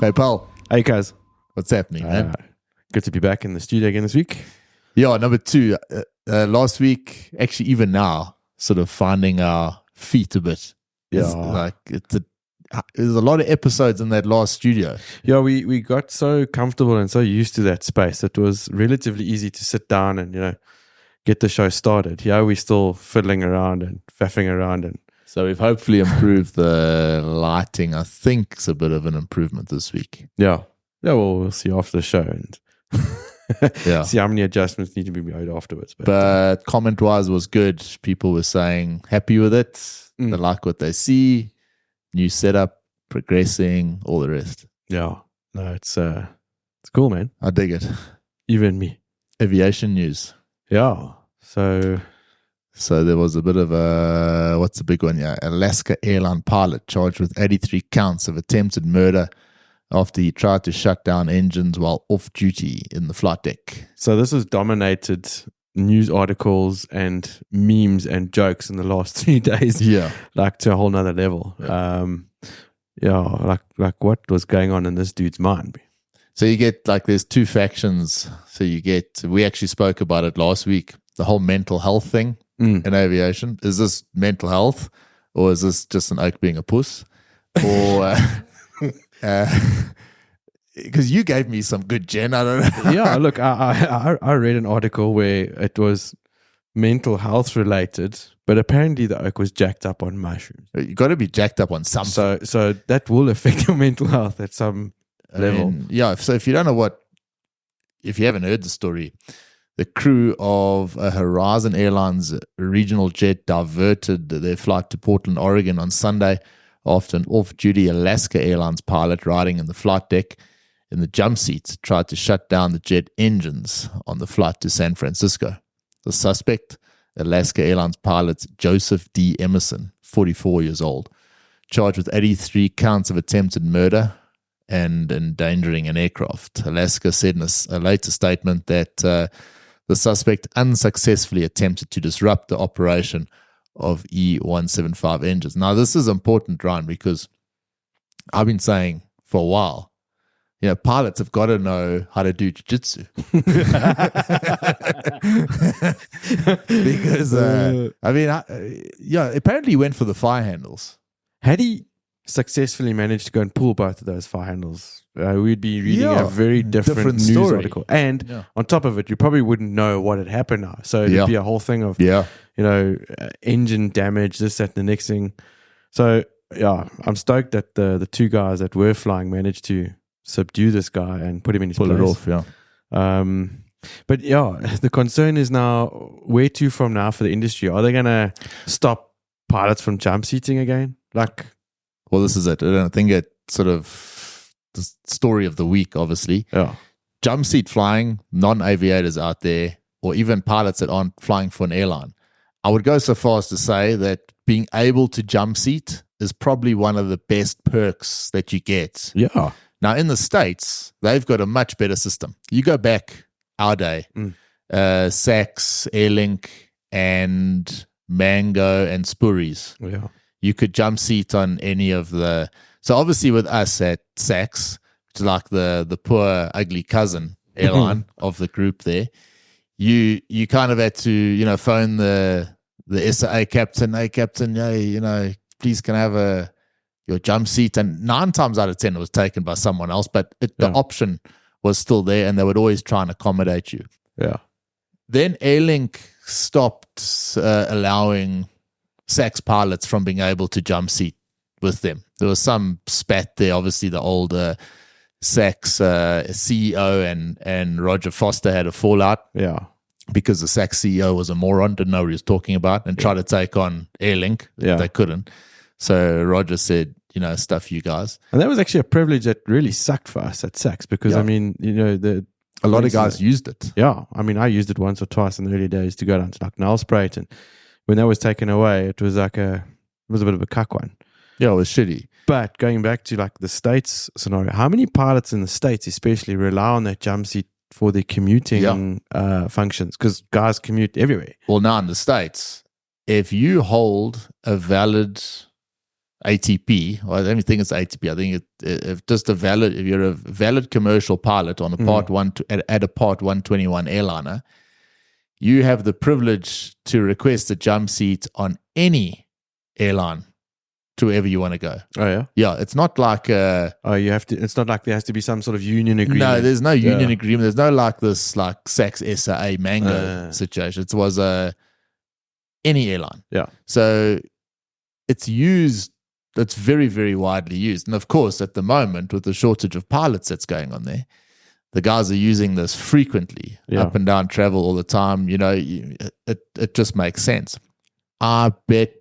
Hey, pal. Hey, guys. What's happening, man? Good to be back in the studio again this week. Yeah, number two. Last week, actually, even now, sort of finding our feet a bit. Yeah. There's a lot of episodes in that last studio. Yeah, we got so comfortable and so used to that space. It was relatively easy to sit down and, get the show started. Yeah, we're still fiddling around and faffing around. And So we've hopefully improved the lighting. I think it's a bit of an improvement this week. yeah, we'll see after the show and Yeah. see how many adjustments need to be made afterwards. But comment-wise was good. People were saying happy with it. They like what they see. New setup, progressing, all the rest. yeah, no, it's cool, man. I dig it. Even me. Aviation news. Yeah. So there was a bit of a, what's the big one? Yeah, Alaska airline pilot charged with 83 counts of attempted murder after he tried to shut down engines while off duty in the flight deck. this has dominated news articles and memes and jokes in the last 3 days. Yeah. Like to a whole nother level. Yeah. Like what was going on in this dude's mind? So you get there's two factions. So we actually spoke about it last week, the whole mental health thing in aviation. Is this mental health or is this just an oak being a puss? Or, because you gave me some good gen, I don't know. Yeah, look, I read an article where it was mental health related, but apparently the oak was jacked up on mushrooms. You got to be jacked up on something. So that will affect your mental health at some level. Yeah. So if you don't know if you haven't heard the story, the crew of a Horizon Airlines regional jet diverted their flight to Portland, Oregon on Sunday after an off-duty Alaska Airlines pilot riding in the flight deck in the Jumpseat tried to shut down the jet engines on the flight to San Francisco. The suspect, Alaska Airlines pilot Joseph D. Emerson, 44 years old, charged with 83 counts of attempted murder and endangering an aircraft. Alaska said in a later statement that the suspect unsuccessfully attempted to disrupt the operation of E-175 engines. Now, this is important, Ryan, because I've been saying for a while, pilots have got to know how to do jiu-jitsu. Because, apparently he went for the fire handles. Had he successfully managed to go and pull both of those fire handles, we'd be reading a very different news story. article. And on top of it, you probably wouldn't know what had happened now. So it'd be a whole thing of, engine damage, this, that, and the next thing. So, I'm stoked that the two guys that were flying managed to subdue this guy and put him in his place. Pull it off, But the concern is now, where to from now for the industry? Are they going to stop pilots from jump seating again? Well, this is it. I think it sort of the story of the week, obviously. Yeah. Jump seat flying, non-aviators out there, or even pilots that aren't flying for an airline. I would go so far as to say that being able to jump seat is probably one of the best perks that you get. Yeah. Now, in the States, they've got a much better system. You go back our day, Saks, Airlink, and Mango, and Spurries. Yeah. You could jump seat on any of the... So obviously with us at Saks, which is like the poor, ugly cousin airline of the group there, you kind of had to, phone the SAA captain. Hey, captain, please can I have your jump seat? And 9 times out of 10 it was taken by someone else, but the option was still there and they would always try and accommodate you. Yeah. Then Airlink stopped allowing Saks pilots from being able to jump seat with them. There was some spat there. Obviously, the older Saks CEO and Roger Foster had a fallout. Yeah. Because the Saks CEO was a moron, didn't know what he was talking about, and tried to take on Airlink. Yeah. They couldn't. So Roger said, stuff you guys. And that was actually a privilege that really sucked for us at Saks because, a lot of guys used it. Yeah. I used it once or twice in the early days to go down to Nelspruit, and when that was taken away, it was a bit of a cuck one. Yeah, it was shitty. But going back to the States scenario, how many pilots in the States especially rely on that jump seat for their commuting functions? Because guys commute everywhere. Well, now in the States, if you hold a valid ATP. Well, I don't even think it's ATP. I think if you're a valid commercial pilot on a Part 1 at a Part 121 airliner, you have the privilege to request a jump seat on any airline to wherever you want to go. Oh yeah, yeah. It's not like you have to. It's not like there has to be some sort of union agreement. No, there's no union agreement. There's no like this like Saks SAA Mango situation. It was any airline. Yeah. So it's used. It's very, very widely used, and of course, at the moment with the shortage of pilots that's going on there, the guys are using this frequently, up and down travel all the time. You know, it just makes sense. I bet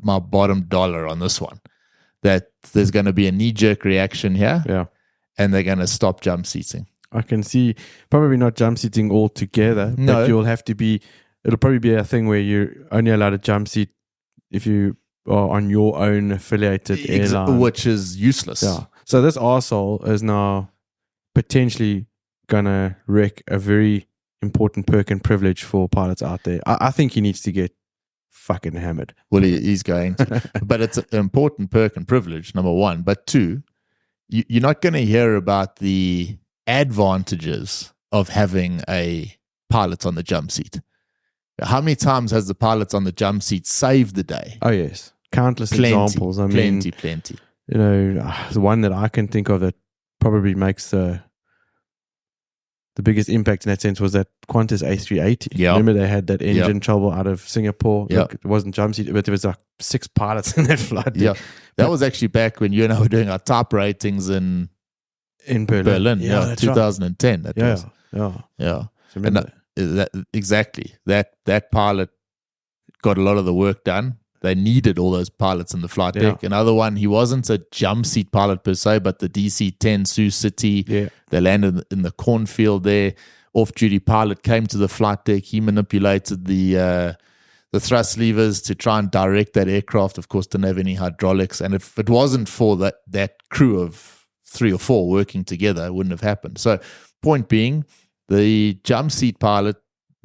my bottom dollar on this one that there's going to be a knee-jerk reaction here, and they're going to stop jump seating. I can see probably not jump seating altogether, but you'll have to be. It'll probably be a thing where you're only allowed to jump seat if you are on your own affiliated airline, which is useless. Yeah. So this arsehole is now potentially gonna wreck a very important perk and privilege for pilots out there. I think he needs to get fucking hammered. Well, he's going to. But it's an important perk and privilege, number one. But two, you're not going to hear about the advantages of having a pilot on the jump seat. How many times has the pilot on the jump seat saved the day? Oh, yes. Countless examples. I mean, plenty. You know, the one that I can think of that probably makes the biggest impact in that sense was that Qantas A380. Yeah. Remember they had that engine trouble out of Singapore? Yeah. Look, it wasn't jump seat, but there was like 6 pilots in that flight. Yeah. That was actually back when you and I were doing our type ratings in Berlin. Yeah, 2010. Right. That was. Yeah. And that pilot got a lot of the work done. They needed all those pilots in the flight deck. Another one, he wasn't a jump seat pilot per se, but the DC-10 Sioux City, they landed in the cornfield there. Off-duty pilot came to the flight deck. He manipulated the thrust levers to try and direct that aircraft. Of course, didn't have any hydraulics. And if it wasn't for that crew of 3 or 4 working together, it wouldn't have happened. So point being, the jump seat pilot,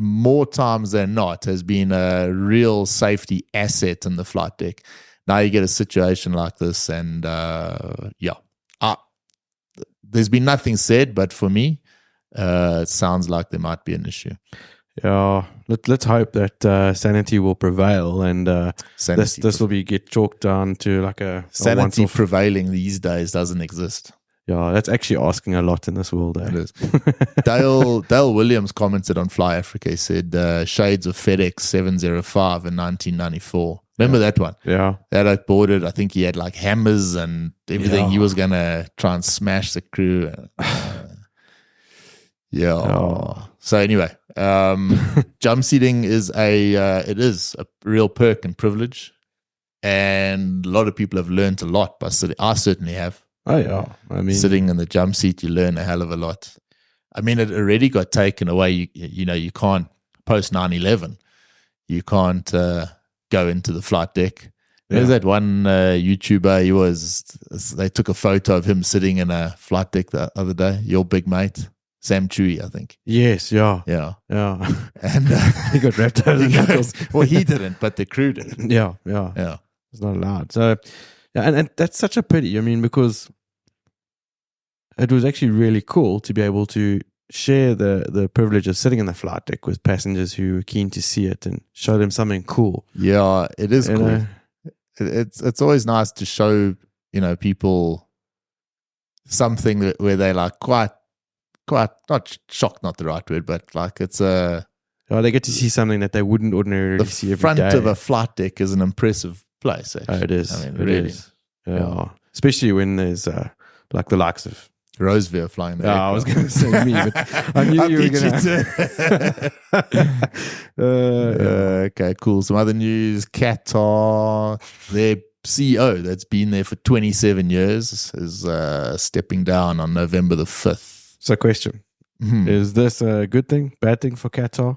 more times than not, has been a real safety asset in the flight deck. Now you get a situation like this, and there's been nothing said, but for me, it sounds like there might be an issue. Yeah, let's hope that sanity will prevail, and this will get chalked down to like a sanity prevailing these days doesn't exist. Yeah, that's actually asking a lot in this world. It is. Dale Williams commented on Fly Africa. He said, shades of FedEx 705 in 1994. Remember that one? Yeah. That boarded, I think he had like hammers and everything. Yeah. He was going to try and smash the crew. So anyway, jump seating is it is a real perk and privilege. And a lot of people have learned a lot by sitting. I certainly have. Oh, yeah. I mean, sitting in the jump seat, you learn a hell of a lot. I mean, it already got taken away. You can't, post 9/11, you can't go into the flight deck. There's that one YouTuber, they took a photo of him sitting in a flight deck the other day, your big mate, Sam Chewy, I think. Yes, yeah. And he got wrapped over the knuckles. Well, he didn't, but the crew did. Yeah. It's not allowed. So, and that's such a pity. I mean, because it was actually really cool to be able to share the privilege of sitting in the flight deck with passengers who were keen to see it and show them something cool. Yeah, it is cool. It's always nice to show, people something where they're like quite not shocked, not the right word, but like it's they get to see something that they wouldn't ordinarily see every day. The front of a flight deck is an impressive place, actually. Oh, it is. I mean, really. Yeah. Especially when there's like the likes of Roosevelt flying there. I was going to say me, but I knew you were going to. Okay, cool. Some other news. Qatar, their CEO that's been there for 27 years is stepping down on November the 5th. So question, is this a good thing, bad thing for Qatar?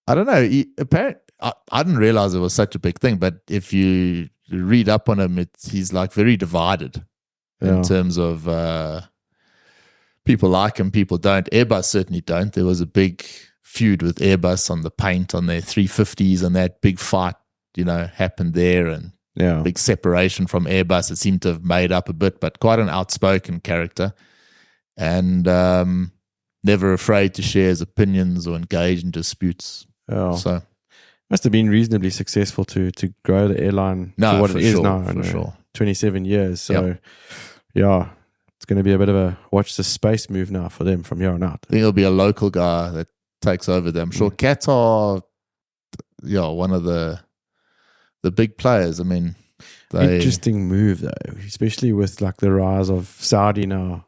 I don't know. I didn't realize it was such a big thing, but if you read up on him, he's like very divided in terms of people like him, people don't. Airbus certainly don't. There was a big feud with Airbus on the paint on their 350s, and that big fight, happened there. And big separation from Airbus. It seemed to have made up a bit, but quite an outspoken character, and never afraid to share his opinions or engage in disputes. So must have been reasonably successful to grow the airline to what it is now in 27 years. So it's going to be a bit of a watch the space move now for them from here on out. I think it'll be a local guy that takes over them. I'm sure Qatar, one of the big players. I mean, interesting move though, especially with like the rise of Saudi now.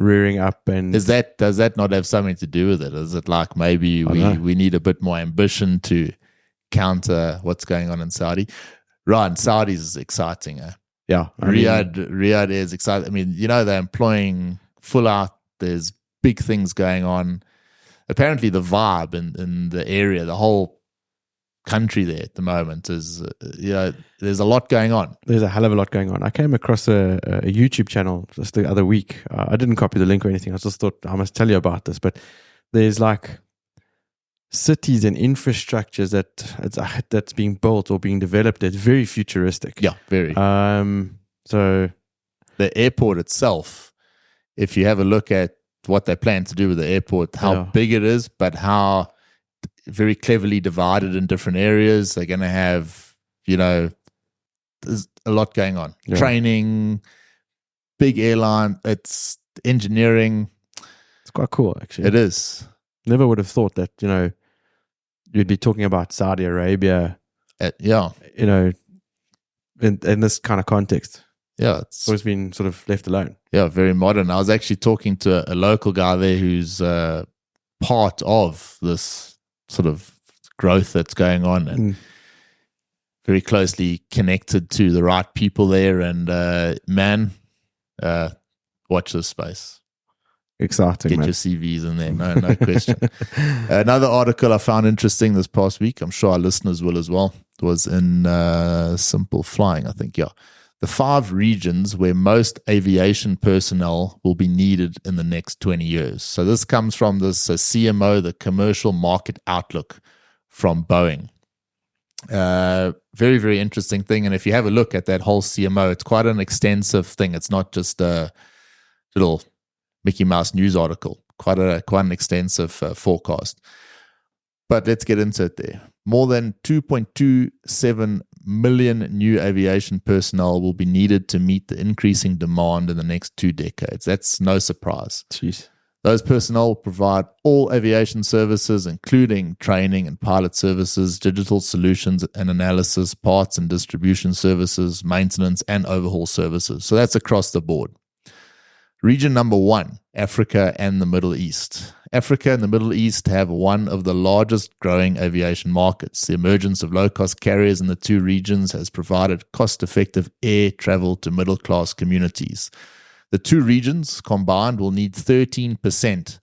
Rearing up. And does that not have something to do with it? Is it like maybe we need a bit more ambition to counter what's going on in Saudi? Right, Saudi's is exciting. Yeah, Riyadh is exciting. I mean, they're employing full out. There's big things going on. Apparently, the vibe in the area, the whole country there at the moment is, there's a lot going on. There's a hell of a lot going on. I came across a YouTube channel just the other week. I didn't copy the link or anything. I just thought I must tell you about this. But there's like cities and infrastructures that's being built or being developed that's very futuristic. Yeah, very. So the airport itself, if you have a look at what they plan to do with the airport, how big it is, but how very cleverly divided in different areas. They're going to have, there's a lot going on. Yeah. Training, big airline, it's engineering. It's quite cool, actually. It is. Never would have thought that, you'd be talking about Saudi Arabia. In this kind of context. Yeah. It's always been sort of left alone. Yeah, very modern. I was actually talking to a local guy there who's part of this sort of growth that's going on and very closely connected to the right people there. And watch this space. Exciting. Get your CVs in there. No question. Another article I found interesting this past week, I'm sure our listeners will as well, was in Simple Flying, I think. Yeah. The 5 regions where most aviation personnel will be needed in the next 20 years. So this comes from this CMO, the Commercial Market Outlook from Boeing. Very, very interesting thing. And if you have a look at that whole CMO, it's quite an extensive thing. It's not just a little Mickey Mouse news article. Quite an extensive forecast. But let's get into it there. More than 2.27 million new aviation personnel will be needed to meet the increasing demand in the next 2 decades. That's no surprise. Jeez. Those personnel will provide all aviation services, including training and pilot services, digital solutions and analysis, parts and distribution services, maintenance and overhaul services. So that's across the board. Region number 1, Africa and the Middle East. Africa and the Middle East have one of the largest growing aviation markets. The emergence of low-cost carriers in the 2 regions has provided cost-effective air travel to middle-class communities. The 2 regions combined will need 13%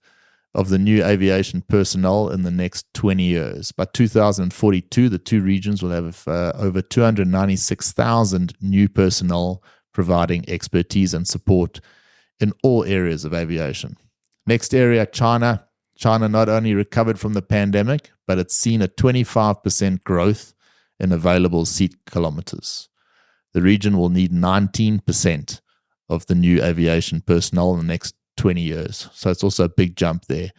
of the new aviation personnel in the next 20 years. By 2042, the 2 regions will have over 296,000 new personnel providing expertise and support in all areas of aviation. Next area, China. China not only recovered from the pandemic, but it's seen a 25% growth in available seat kilometers. The region will need 19% of the new aviation personnel in the next 20 years. So it's also a big jump there.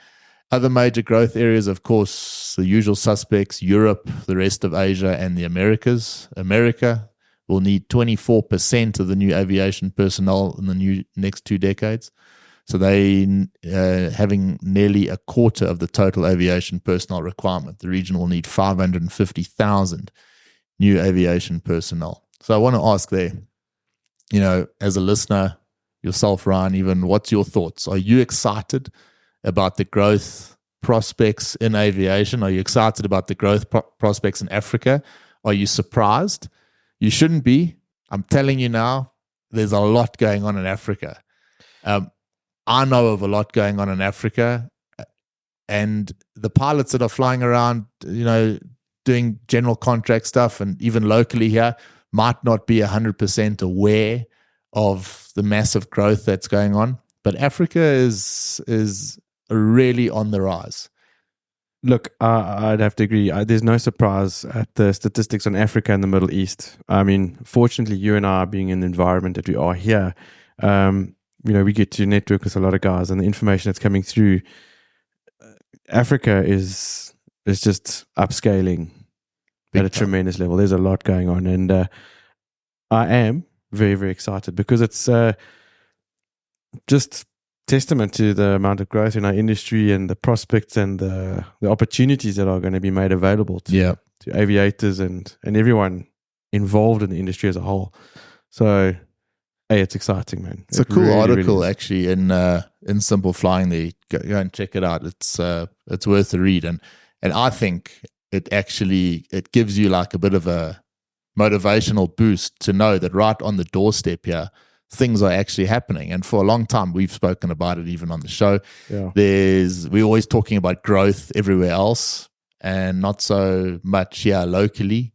Other major growth areas, of course, the usual suspects, Europe, the rest of Asia, and the Americas. America will need 24% of the new aviation personnel in the next 2 decades. So they having nearly a quarter of the total aviation personnel requirement. The region will need 550,000 new aviation personnel. So I want to ask there, as a listener, yourself, Ryan, even, what's your thoughts? Are you excited about the growth prospects in aviation? Are you excited about the growth prospects in Africa? Are you surprised? You shouldn't be. I'm telling you now, there's a lot going on in Africa. I know of a lot going on in Africa, and the pilots that are flying around, doing general contract stuff and even locally here might not be 100% aware of the massive growth that's going on. But Africa is really on the rise. Look, I'd have to agree. There's no surprise at the statistics on Africa and the Middle East. I mean, fortunately, you and I being in the environment that we are here, we get to network with a lot of guys, and the information that's coming through, Africa is just upscaling at a tremendous level. There's a lot going on, and I am very, very excited because it's just testament to the amount of growth in our industry and the prospects and the opportunities that are going to be made available to aviators and everyone involved in the industry as a whole. So, hey, it's exciting, man. It's a cool article, really, actually, in Simple Flying. There, go and check it out. It's worth a read, and I think it gives you like a bit of a motivational boost to know that right on the doorstep here, things are actually happening. And for a long time, we've spoken about it even on the show. Yeah. We're always talking about growth everywhere else and not so much here locally.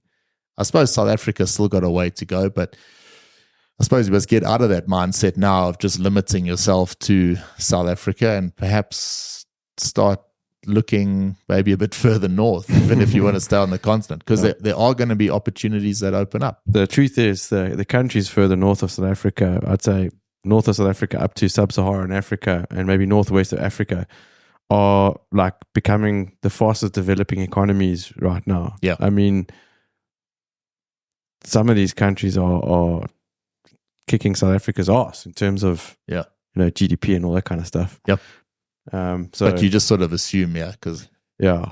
I suppose South Africa's still got a way to go, but I suppose you must get out of that mindset now of just limiting yourself to South Africa and perhaps start looking maybe a bit further north, even if you want to stay on the continent, because there are going to be opportunities that open up. The truth is, the countries further north of South Africa, I'd say north of South Africa up to sub-Saharan Africa and maybe northwest of Africa, are like becoming the fastest developing economies right now. Yeah. I mean, some of these countries are kicking South Africa's ass in terms of GDP and all that kind of stuff. Yep. But you just sort of assume, because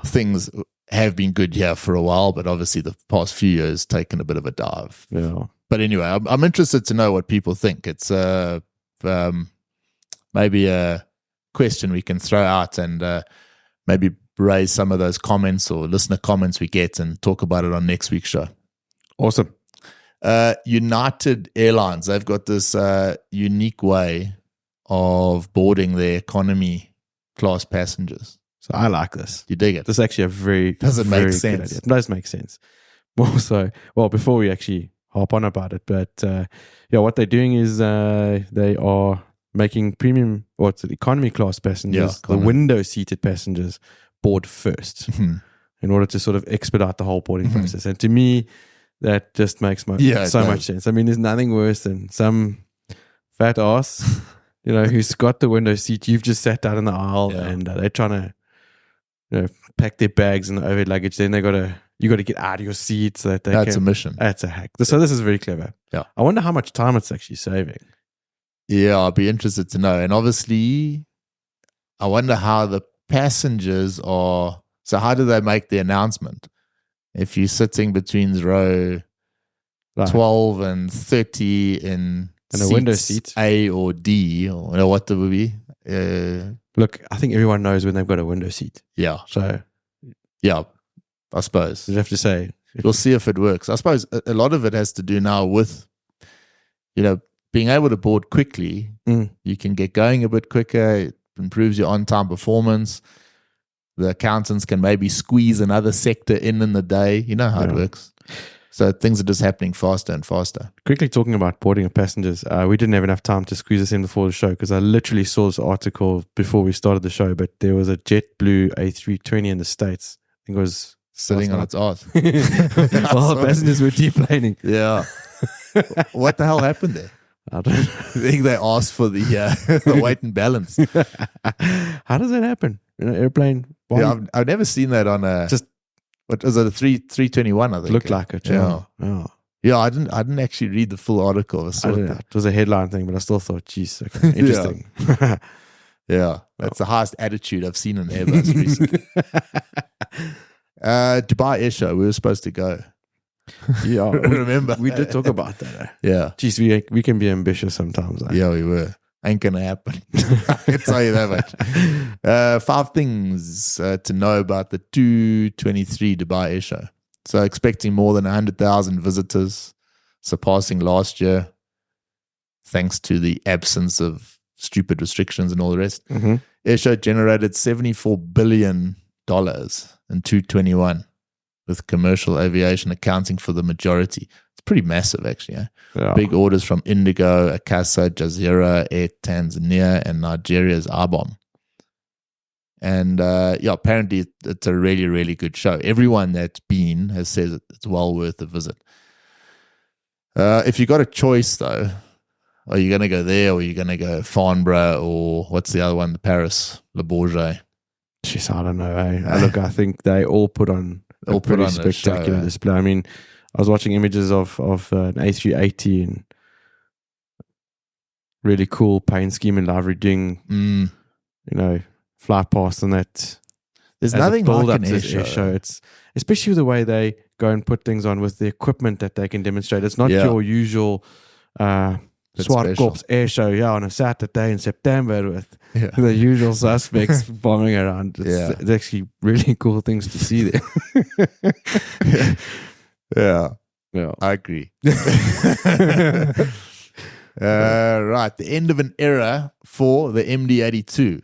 things have been good here for a while, but obviously the past few years taken a bit of a dive. Yeah. But anyway, I'm interested to know what people think. It's maybe a question we can throw out and maybe raise some of those comments or listener comments we get and talk about it on next week's show. Awesome. United Airlines, they've got this unique way of boarding their economy class passengers. So I like this. You dig it? This is actually a very doesn't very make sense. It does make sense. Well, before we actually hop on about it, but what they're doing is they are making premium, economy class passengers, the window seated passengers, board first in order to sort of expedite the whole boarding process. And to me, that just makes so much sense. I mean, there's nothing worse than some fat ass who's got the window seat. You've just sat down in the aisle and they're trying to pack their bags and the overhead luggage. Then you got to get out of your seat so that that's a mission. That's a hack. So this is very clever. Yeah. I wonder how much time it's actually saving. Yeah, I'll be interested to know. And obviously, I wonder how the passengers are. So how do they make the announcement? If you're sitting between row 12 and 30 in a window seat, A or D, or what it would be. Look, I think everyone knows when they've got a window seat. Yeah. So, I suppose. You have to say. We'll see if it works. I suppose a lot of it has to do now with, being able to board quickly. You can get going a bit quicker. It improves your on-time performance. The accountants can maybe squeeze another sector in the day. You know how it works. So things are just happening faster and faster. Quickly talking about boarding of passengers, we didn't have enough time to squeeze this in before the show because I literally saw this article before we started the show, but there was a JetBlue A320 in the States. I think it was sitting on its ass. While the passengers were deplaning. Yeah. What the hell happened there? I don't know. I think they asked for the weight and balance. How does that happen? Airplane? Yeah, I've never seen that on a... What is it? A 321? I think looked like it. Yeah. I didn't actually read the full article. It was a headline thing, but I still thought, geez, okay, interesting. That's the highest attitude I've seen in Airbus recently. Dubai Airshow. We were supposed to go. Yeah, remember we did talk about that. Yeah, geez, we can be ambitious sometimes. Yeah, we were. Ain't gonna happen. I can tell you that much. 5 things to know about the 2023 Dubai Airshow. So expecting more than 100,000 visitors, surpassing last year, thanks to the absence of stupid restrictions and all the rest. Airshow generated $74 billion in 2021, with commercial aviation accounting for the majority. It's pretty massive, actually. Yeah. Big orders from Indigo, Akasa, Jazeera, Air Tanzania, and Nigeria's Arbom. And apparently it's a really, really good show. Everyone that's been has said it's well worth a visit. If you got a choice, though, are you going to go there, or are you going to go Farnborough, or what's the other one, Paris, Le Bourget? Jeez, I don't know. Look, I think they all put on a pretty spectacular display. I mean, I was watching images of an A380 and really cool paint scheme and livery doing, fly past and that. There's nothing like an air show. It's especially the way they go and put things on with the equipment that they can demonstrate. It's not your usual Swartkorps air show on a Saturday in September with the usual suspects bombing around. It's actually really cool things to see there. Yeah, I agree. Right, the end of an era for the MD-82,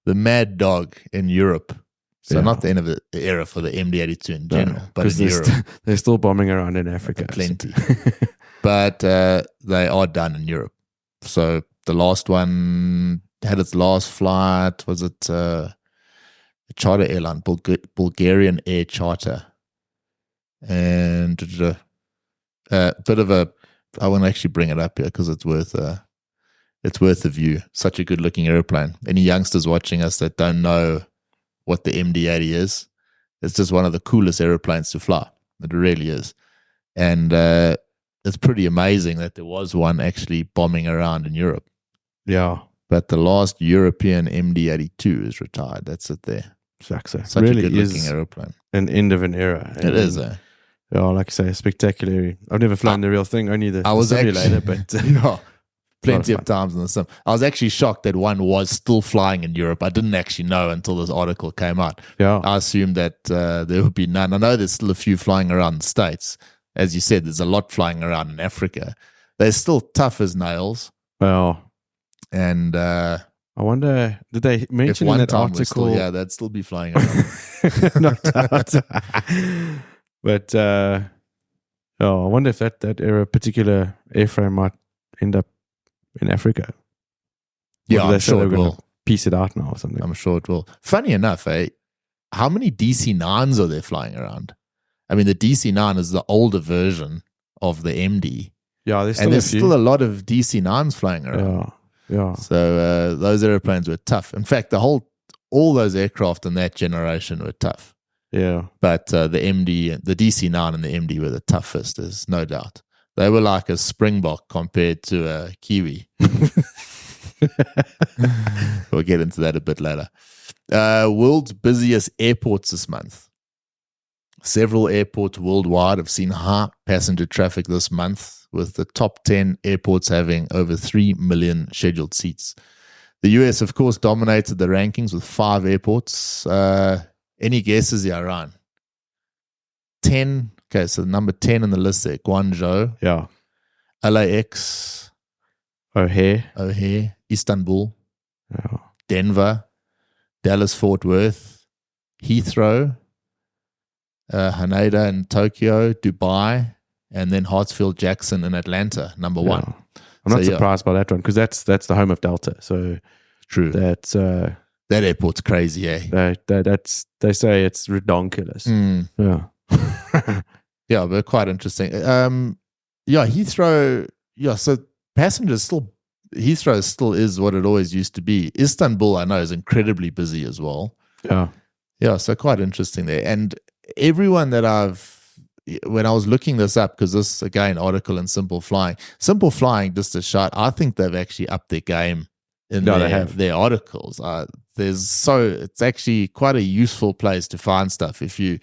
the mad dog in Europe. So not the end of the era for the MD-82 in general, but in Europe. They're still bombing around in Africa. Plenty. But they are done in Europe. So the last one had its last flight. Was it a charter airline, Bulgarian Air Charter? And a bit of a, I want to actually bring it up here because it's worth a view. Such a good looking airplane. Any youngsters watching us that don't know what the MD-80 is, it's just one of the coolest airplanes to fly. It really is. And it's pretty amazing that there was one actually bombing around in Europe. Yeah. But the last European MD-82 is retired. That's it there. Such really a good-looking airplane. An end of an era. It is, eh? Yeah, like I say, spectacular. I've never flown the real thing, only the simulator, but plenty of times in the sim. I was actually shocked that one was still flying in Europe. I didn't actually know until this article came out. Yeah. I assumed that there would be none. I know there's still a few flying around the States. As you said, there's a lot flying around in Africa. They're still tough as nails. Well, and I wonder, did they mention in that article? They'd still be flying around. No doubt. But I wonder if that particular airframe might end up in Africa. Yeah, I'm sure it will. Piece it out now or something. I'm sure it will. Funny enough, how many DC-9s are there flying around? I mean, the DC-9 is the older version of the MD. Yeah, there's still a lot of DC-9s flying around. Yeah. So those airplanes were tough. In fact, all those aircraft in that generation were tough. Yeah. But the DC-9 and the MD were the toughest, there's no doubt. They were like a Springbok compared to a Kiwi. We'll get into that a bit later. World's busiest airports this month. Several airports worldwide have seen high passenger traffic this month, with the top 10 airports having over 3 million scheduled seats. The US, of course, dominated the rankings with 5 airports. Any guesses here, Ryan? 10. Okay, so number 10 on the list there, Guangzhou. Yeah. LAX. O'Hare. Istanbul. Yeah. Denver. Dallas-Fort Worth. Heathrow. Haneda in Tokyo. Dubai. And then Hartsfield-Jackson in Atlanta, number 1. I'm not surprised by that one because that's the home of Delta. So true. That's that airport's crazy, eh? They say it's redonkulous. Yeah. Yeah, but quite interesting. Heathrow. Yeah, so Heathrow still is what it always used to be. Istanbul, I know, is incredibly busy as well. Yeah, so quite interesting there. And everyone that when I was looking this up, because this, again, article in Simple Flying, just a shot, I think they've actually upped their game in their articles. It's actually quite a useful place to find stuff. If you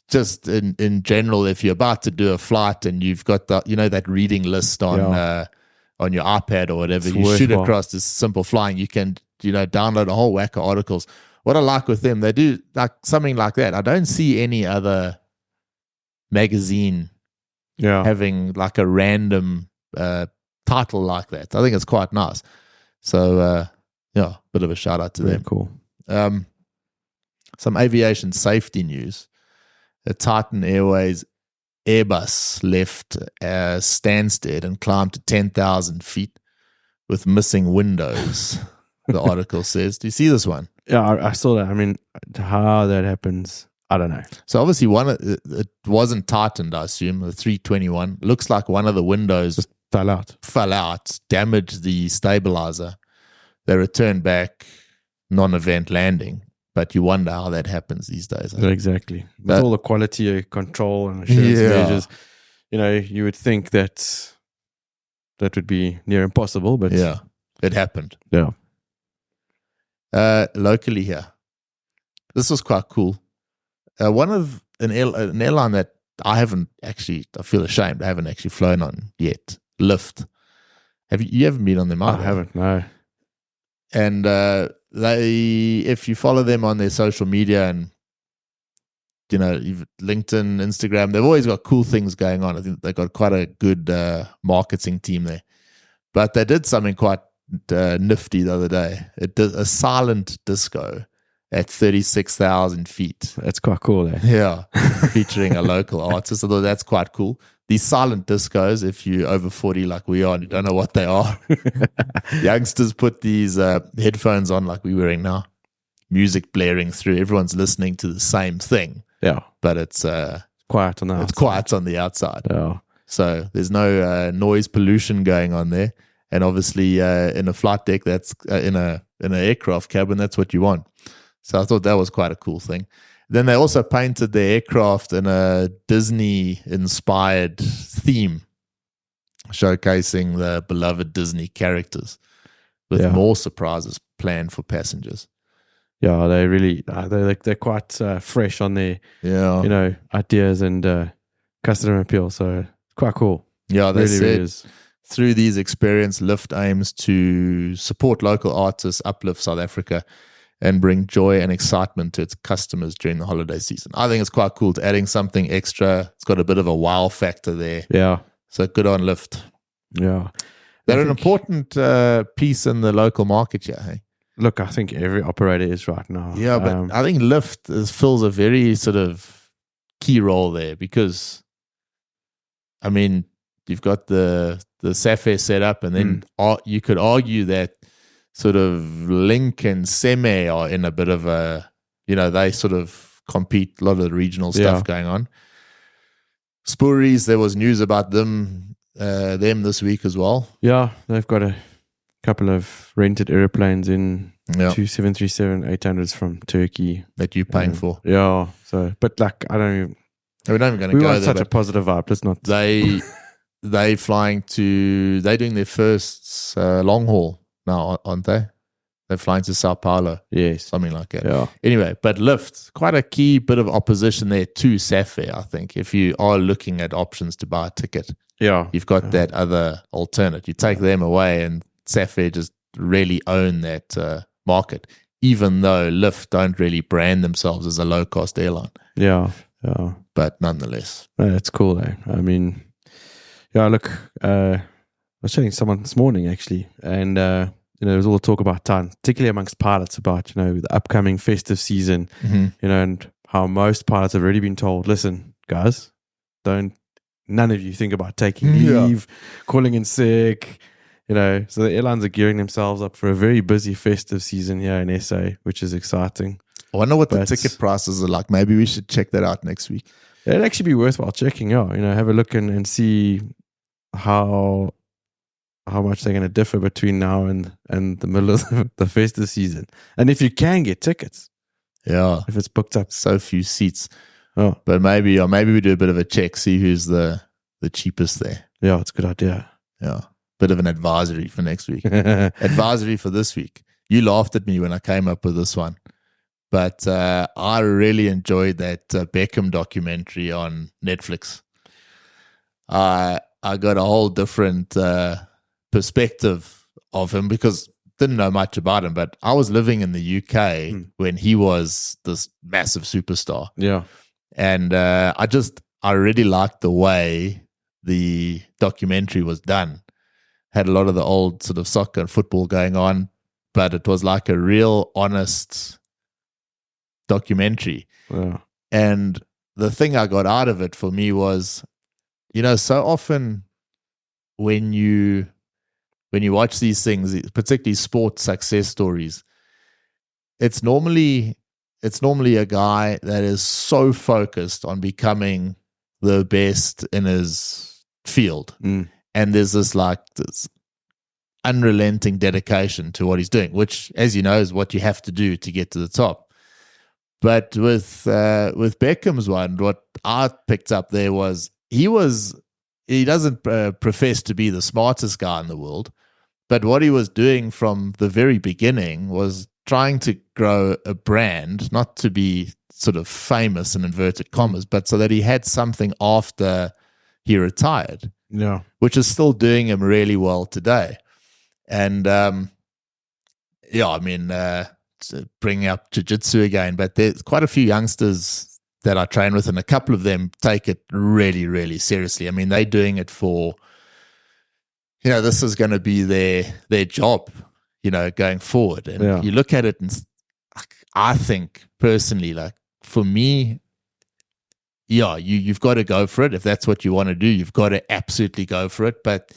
just in general, if you're about to do a flight and you've got that reading list on your iPad or whatever, shoot across this Simple Flying, you can download a whole whack of articles. What I like with them, they do like something like that. I don't see any other magazine having like a random title like that. I think it's quite nice. So bit of a shout out to them. Cool. Some aviation safety news. The Titan Airways Airbus left Stansted and climbed to 10,000 feet with missing windows, the article says. Do you see this one? Yeah, I saw that. I mean, how that happens, I don't know. So obviously it wasn't tightened, I assume. The 321 looks like one of the windows just fell out, damaged the stabilizer. They returned back, non-event landing. But you wonder how that happens these days. Exactly. With all the quality control and assurance measures, you would think that would be near impossible, but yeah, it happened. Yeah. Locally here, this was quite cool. One of an airline that I feel ashamed, I haven't actually flown on yet. Lyft. You haven't been on them either? I haven't, no. And if you follow them on their social media and LinkedIn, Instagram, they've always got cool things going on. I think they've got quite a good marketing team there. But they did something quite nifty the other day. It did a silent disco at 36,000 feet. That's quite cool, eh? Yeah, featuring a local artist. Although that's quite cool. These silent discos, if you're over 40 like we are and you don't know what they are, youngsters put these headphones on like we're wearing now, music blaring through. Everyone's listening to the same thing. Yeah. But it's quiet on the outside. It's quiet on the outside. Yeah. So there's no noise pollution going on there. And obviously in a flight deck, that's in an aircraft cabin, that's what you want. So I thought that was quite a cool thing. Then they also painted the aircraft in a Disney-inspired theme, showcasing the beloved Disney characters with more surprises planned for passengers. Yeah, they really they're quite fresh on their ideas and customer appeal. So quite cool. Yeah, they really, said really is. Through these experiences, Lyft aims to support local artists, uplift South Africa, and bring joy and excitement to its customers during the holiday season. I think it's quite cool to adding something extra. It's got a bit of a wow factor there. Yeah. So good on Lyft. Yeah. They're an important piece in the local market here, hey? Look, I think every operator is right now. Yeah, but I think Lyft fills a very sort of key role there because, I mean, you've got the SAFE set up, and then you could argue that sort of Link and Seme are in a bit of a, they sort of compete, a lot of the regional stuff going on. Spoories, there was news about them this week as well. Yeah, they've got a couple of rented airplanes in 2 737-800s from Turkey. That you're paying for. Yeah, so, but like, I don't even... We're not even going to go there. We want such a positive vibe, let's not... They're doing their first long haul now, aren't they? They're flying to Sao Paulo. Yes. Something like that. Yeah. Anyway, but Lyft, quite a key bit of opposition there to SAFE, I think. If you are looking at options to buy a ticket, you've got that other alternate. You take them away and SAFE just really own that market, even though Lyft don't really brand themselves as a low-cost airline. Yeah. But nonetheless. It's cool, though. I mean... Yeah, look, I was chatting to someone this morning, actually, and, there was all the talk about time, particularly amongst pilots, about, the upcoming festive season, and how most pilots have already been told, listen, guys, none of you think about taking leave, calling in sick, so the airlines are gearing themselves up for a very busy festive season here in SA, which is exciting. I wonder what the ticket prices are like. Maybe we should check that out next week. It'd actually be worthwhile checking out, have a look and see how much they're going to differ between now and the middle of the festive season. And if you can get tickets. Yeah. If it's booked up. So few seats. Oh. But maybe we do a bit of a check, see who's the cheapest there. Yeah, it's a good idea. Yeah. Bit of an advisory for next week. Advisory for this week. You laughed at me when I came up with this one. But I really enjoyed that Beckham documentary on Netflix. I got a whole different perspective of him because didn't know much about him. But I was living in the UK when he was this massive superstar. Yeah. And I really liked the way the documentary was done. Had a lot of the old sort of soccer and football going on, but it was like a real honest documentary. Yeah. And the thing I got out of it for me was, so often when you watch these things, particularly sports success stories, it's normally a guy that is so focused on becoming the best in his field. And there's this unrelenting dedication to what he's doing, which, as you know, is what you have to do to get to the top. But with Beckham's one, what I picked up there was he doesn't profess to be the smartest guy in the world, but what he was doing from the very beginning was trying to grow a brand, not to be sort of famous in inverted commas, but so that he had something after he retired. Yeah, which is still doing him really well today. And bringing up jiu-jitsu again, but there's quite a few youngsters that I train with, and a couple of them take it really, really seriously. I mean, they're doing it for, this is going to be their job, going forward. And you look at it, and I think personally, like for me, you've got to go for it. If that's what you want to do, you've got to absolutely go for it. But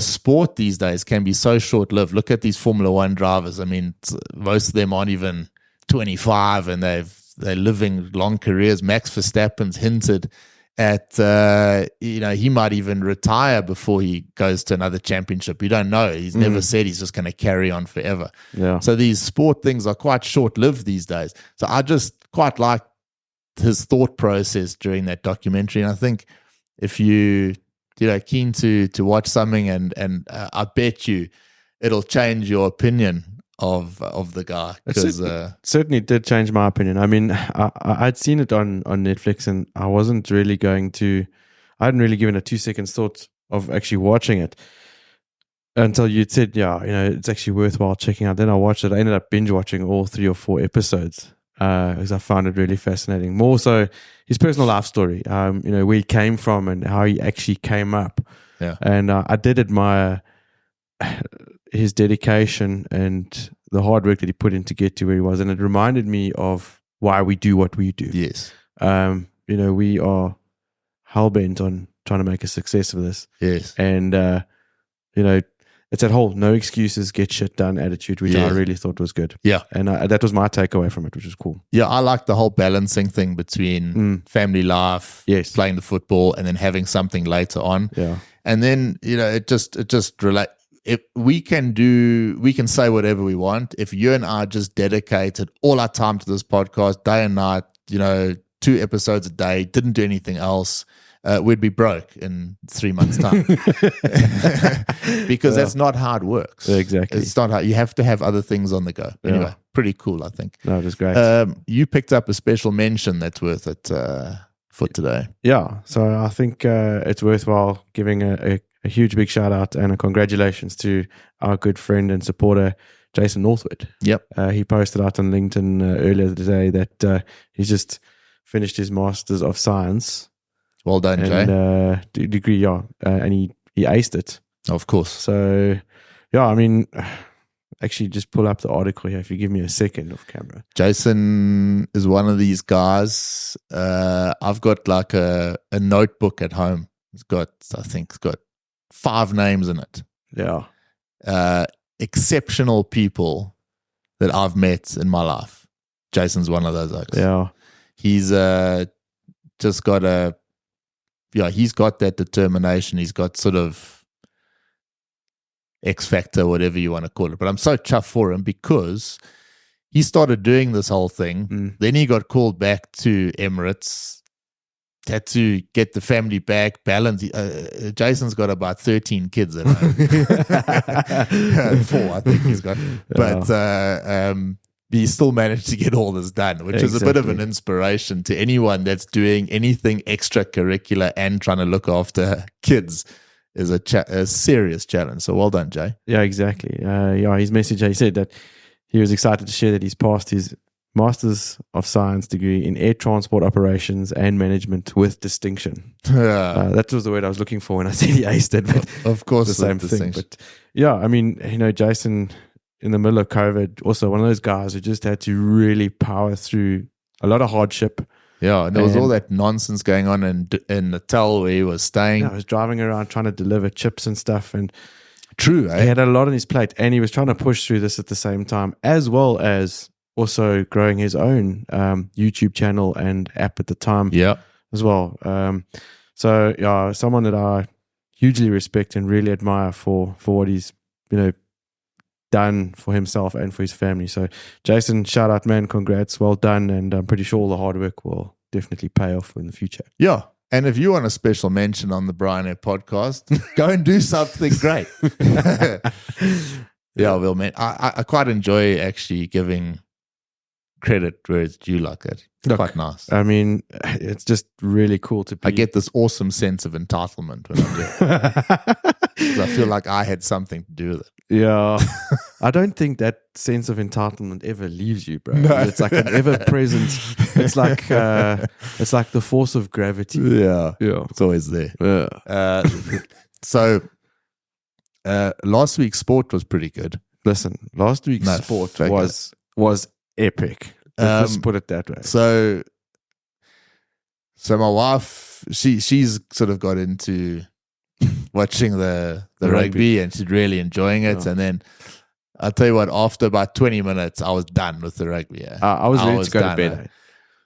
sport these days can be so short-lived. Look at these Formula One drivers. I mean, most of them aren't even 25, and they're living long careers. Max Verstappen's hinted at, he might even retire before he goes to another championship. You don't know. He's never said he's just going to carry on forever. Yeah. So these sport things are quite short-lived these days. So I just quite like his thought process during that documentary. And I think if you keen to watch something, and I bet you it'll change your opinion of the guy. Because certainly did change my opinion. I mean, I'd seen it on Netflix, and I hadn't really given a 2-second thought of actually watching it until you'd said, it's actually worthwhile checking out. Then I watched it. I ended up binge watching all 3 or 4 episodes because I found it really fascinating. More so his personal life story, where he came from and how he actually came up. Yeah. And I did admire his dedication and the hard work that he put in to get to where he was. And it reminded me of why we do what we do. Yes. We are hell-bent on trying to make a success of this. Yes. And, it's that whole no excuses, get shit done attitude, which I really thought was good. Yeah. And that was my takeaway from it, which was cool. Yeah, I like the whole balancing thing between family life, playing the football, and then having something later on. Yeah. And then, it just if we can say whatever we want. If you and I just dedicated all our time to this podcast, day and night, 2 episodes a day, didn't do anything else, we'd be broke in 3 months' time. Because that's not how it works. Exactly. It's not how you have to have other things on the go. Anyway, pretty cool, I think. No, it was great. You picked up a special mention that's worth it for today. Yeah. So I think it's worthwhile giving a huge big shout out and a congratulations to our good friend and supporter, Jason Northwood. Yep. He posted out on LinkedIn earlier today that he's just finished his Masters of Science. Well done, and, Jay. Degree, and he aced it. Of course. So, I mean, actually just pull up the article here if you give me a second off camera. Jason is one of these guys. I've got like a notebook at home. It's got 5 names in it. Yeah. Exceptional people that I've met in my life. Jason's one of those guys. Yeah. He's just got he's got that determination. He's got sort of X factor, whatever you want to call it. But I'm so chuffed for him because he started doing this whole thing. Then he got called back to Emirates, had to get the family back, balance. Jason's got about 13 kids at home. 4, I think he's got. But he still managed to get all this done, which is a bit of an inspiration to anyone that's doing anything extracurricular and trying to look after kids. Is a serious challenge. So well done, Jay. Yeah, exactly. His message, he said that he was excited to share that he's passed his Masters of Science degree in Air Transport Operations and Management with distinction. That was the word I was looking for when I said he aced it. But of course, the same thing. But I mean, Jason, in the middle of COVID, also one of those guys who just had to really power through a lot of hardship. Yeah, and there was all that nonsense going on in Natal where he was staying. I was driving around trying to deliver chips and stuff and True, He had a lot on his plate, and he was trying to push through this at the same time, as well as also growing his own YouTube channel and app at the time as well. So, yeah, someone that I hugely respect and really admire for what he's, done for himself and for his family. So, Jason, shout out, man. Congrats. Well done. And I'm pretty sure all the hard work will definitely pay off in the future. Yeah. And if you want a special mention on the Bryan Air podcast, go and do something great. Yeah, well, man, I quite enjoy actually giving credit where it's due like that. It's quite nice. I mean, it's just really cool to be. I get this awesome sense of entitlement when I do it. Because I feel like I had something to do with it. Yeah. I don't think that sense of entitlement ever leaves you, bro. No. It's like an ever-present. It's like the force of gravity. Yeah. It's always there. Yeah. So last week's sport was pretty good. Listen, last week's sport was epic. Let's put it that way. So my wife, she's sort of got into watching the rugby, and she's really enjoying it. Yeah. And then I'll tell you what, after about 20 minutes, I was done with the rugby. I was ready to go to bed.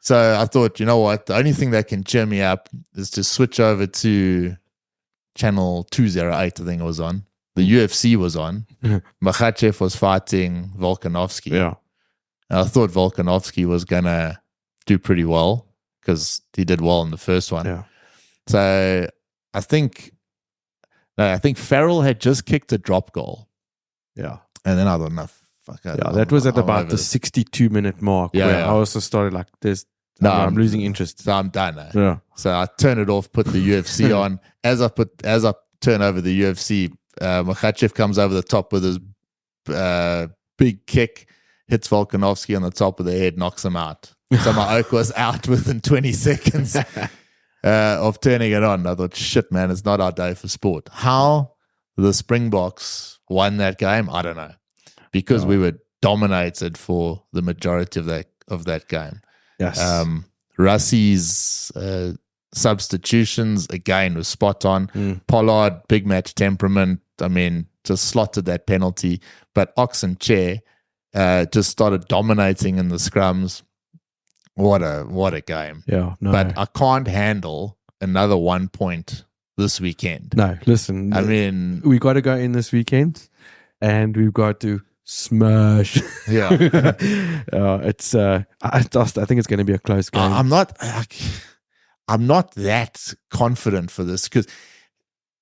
So I thought, you know what? The only thing that can cheer me up is to switch over to channel 208, I think it was on. The UFC was on. Makhachev was fighting Volkanovski. Yeah. And I thought Volkanovski was going to do pretty well because he did well in the first one. Yeah. So I think Farrell had just kicked a drop goal. Yeah. And then I thought, that was at about the 62-minute mark where I also started like, I'm losing interest. So I'm done now. Yeah. So I turn it off, put the UFC on. As I turn over the UFC, Makhachev comes over the top with his big kick, hits Volkanovski on the top of the head, knocks him out. So my oak was out within 20 seconds of turning it on. I thought, shit, man, it's not our day for sport. How the Springboks won that game, I don't know. Because we were dominated for the majority of that game. Yes. Russie's substitutions, again, was spot on. Pollard, big match temperament. I mean, just slotted that penalty. But Ox and Chair just started dominating in the scrums. What a game. Yeah. No. But I can't handle another 1 point this weekend. No, listen. I mean, we got to go in this weekend and we've got to smash. Yeah. It's I think it's going to be a close game. I'm not that confident for this because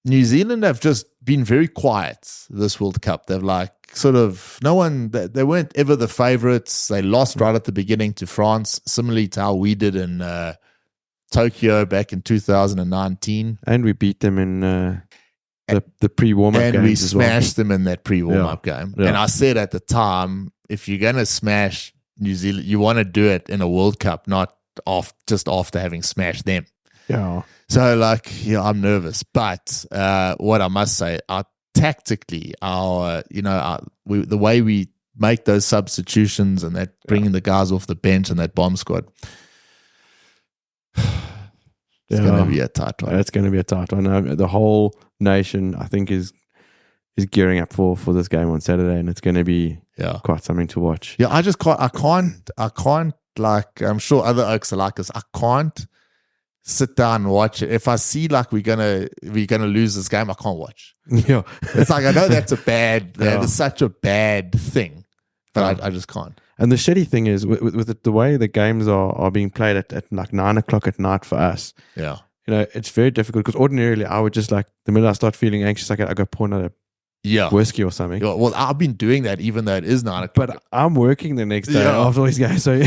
New Zealand have just been very quiet this World Cup. They've they weren't ever the favorites. They lost right at the beginning to France, similarly to how we did in Tokyo back in 2019. And we beat them in the pre-warm-up games. And we smashed them in that pre-warm-up game. Yeah. And I said at the time, if you're going to smash New Zealand, you want to do it in a World Cup, not just after having smashed them. Yeah. So, I'm nervous. But what I must say, tactically, the way we make those substitutions and that bringing the guys off the bench and that bomb squad, it's going to be a tight one. It's going to be a tight one. The whole nation, I think, is gearing up for this game on Saturday, and it's going to be quite something to watch. Yeah, I can't. I'm sure other oaks are like us. I can't sit down and watch it. If I see we're gonna lose this game, I can't watch. Yeah, it's like I know that's it's such a bad thing, but I just can't. And the shitty thing is with the way the games are being played at like 9 o'clock at night for us. Yeah, it's very difficult because ordinarily I would just the minute I start feeling anxious, I go pour another whiskey or something. Yeah, well, I've been doing that even though it is 9 o'clock. But I'm working the next day after all these games, so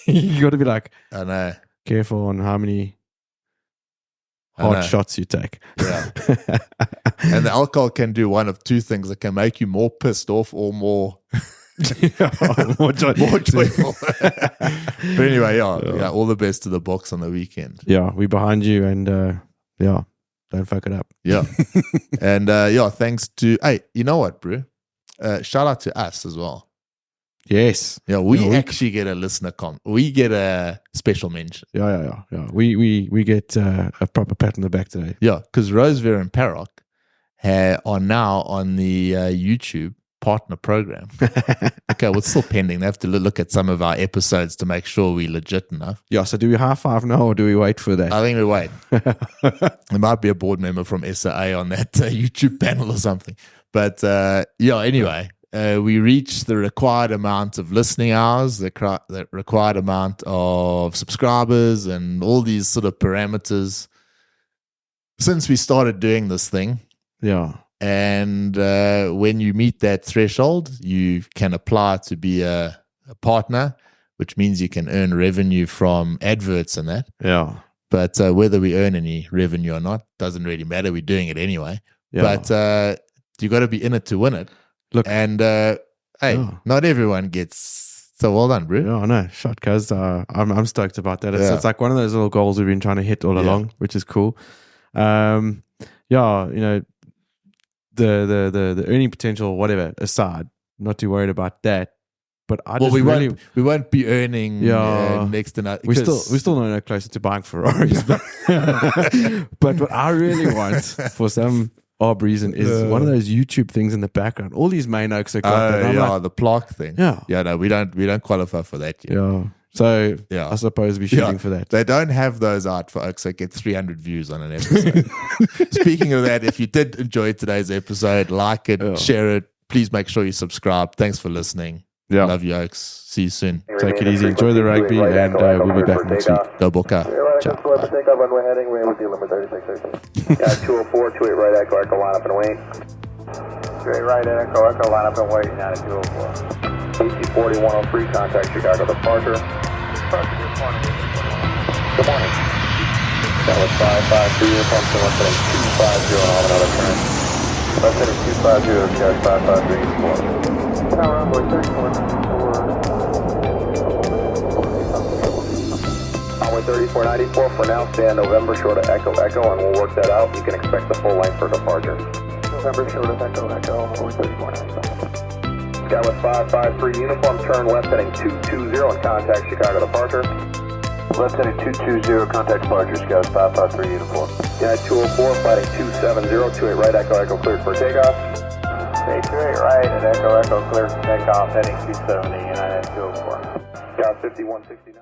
you got to be I know, careful on how many hard shots you take. Yeah. And the alcohol can do one of two things. It can make you more pissed off or more more joyful. But anyway, all the best to the box on the weekend. Yeah, we're behind you, and don't fuck it up. Yeah. And thanks to you know what, bro? Shout out to us as well. Yes. Yeah, we actually get a listener we get a special mention. Yeah. We get a proper pat on the back today. Yeah, because Roosevelt and Parrock are now on the YouTube partner program. Okay, well, it's still pending. They have to look at some of our episodes to make sure we're legit enough. Yeah, so do we high five now or do we wait for that? I think we wait. There might be a board member from SAA on that YouTube panel or something. But anyway, we reached the required amount of listening hours, the required amount of subscribers, and all these sort of parameters since we started doing this thing. Yeah. And when you meet that threshold, you can apply to be a partner, which means you can earn revenue from adverts and that. Yeah. But whether we earn any revenue or not doesn't really matter. We're doing it anyway. Yeah. But you got to be in it to win it. Look, and not everyone gets. So well done, bro. Yeah, I know. Shot, cuz I'm stoked about that. It's like one of those little goals we've been trying to hit all along, which is cool. The earning potential, whatever, aside, not too worried about that. But we won't be earning next to nothing. We're still no closer to buying Ferraris. But what I really want, for some odd reason, is one of those YouTube things in the background. All these main oaks are got the plaque thing. Yeah, no, we don't qualify for that yet. Yeah. So I suppose we're shooting for that. They don't have those out for oaks that get 300 views on an episode. Speaking of that, if you did enjoy today's episode, like it, share it. Please make sure you subscribe. Thanks for listening. Yeah. Love you, Oaks. See you soon. Take it easy. Enjoy the rugby, and we'll be back next week. Go Boca. Ciao. Bye. 204, 28 right, echo, line up and wait. 28 right, echo, line up and wait. Now to 204. PC 4103, contact Chicago departure. Good morning. That was 553, uniform, so let's heading 250 on another turn. Let's heading 250, guys, 553, uniform. Tower runway 34. Runway 3494 for now, stand November short of echo, and we'll work that out. You can expect the full length for departure. November short of echo, runway 3494. Skywest 553, uniform, turn left heading 220 and contact Chicago departure. Left heading 220, contact departure, Skywest 553, uniform. United 204, fighting 270, 28 right, echo, cleared for takeoff. 28 right, and echo, cleared for takeoff, heading 270, United 204. Scout 5169.